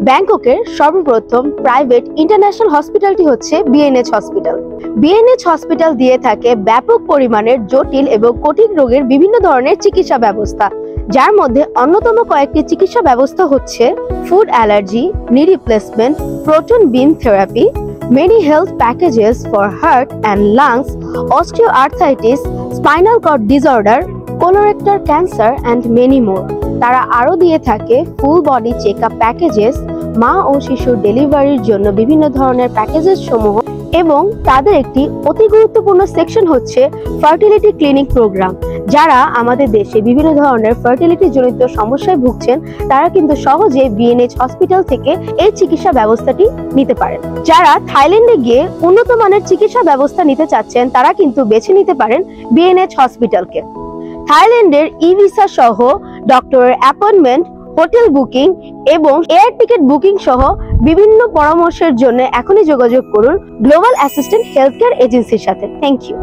ব্যাংককের সর্বপ্রথম private international হসপিটালটি হচ্ছে বিএনএইচ hospital. বিএনএইচ hospital দিয়ে থাকে ব্যাপক পরিমাণের জটিল এবং কঠিন রোগের বিভিন্ন ধরনের চিকিৎসা ব্যবস্থা, যার মধ্যে অন্যতম কয়েকটি চিকিৎসা ব্যবস্থা হচ্ছে food allergy, knee replacement, proton beam therapy, many health packages for heart and lungs, osteoarthritis, spinal cord disorder, colorectal cancer and many more. তারা আরো দিয়ে থাকে ফুল বডি চেকআপ প্যাকেজেস, মা ও শিশুর ডেলিভারির জন্য বিভিন্ন ধরনের প্যাকেজেস সমূহ, এবং তাদের একটি অতি গুরুত্বপূর্ণ সেকশন হচ্ছে ফার্টিলিটি ক্লিনিক প্রোগ্রাম। যারা আমাদের দেশে বিভিন্ন ধরনের ফার্টিলিটি জনিত সমস্যায় ভুগছেন তারা কিন্তু সহজে বিএনএইচ হসপিটাল থেকে এই চিকিৎসা ব্যবস্থাটি নিতে পারেন। যারা থাইল্যান্ডে গিয়ে উন্নত মানের চিকিৎসা ব্যবস্থা নিতে চাচ্ছেন তারা কিন্তু বেছে নিতে পারেন বিএনএইচ হসপিটালকে। থাইল্যান্ডের ই ভিসা সহ ডক্টরের অ্যাপয়েন্টমেন্ট, হোটেল বুকিং এবং এয়ার টিকিট বুকিং সহ বিভিন্ন পরামর্শের জন্য এখনই যোগাযোগ করুন গ্লোবাল অ্যাসিস্ট্যান্ট হেলথ কেয়ার এজেন্সির সাথে। Thank you.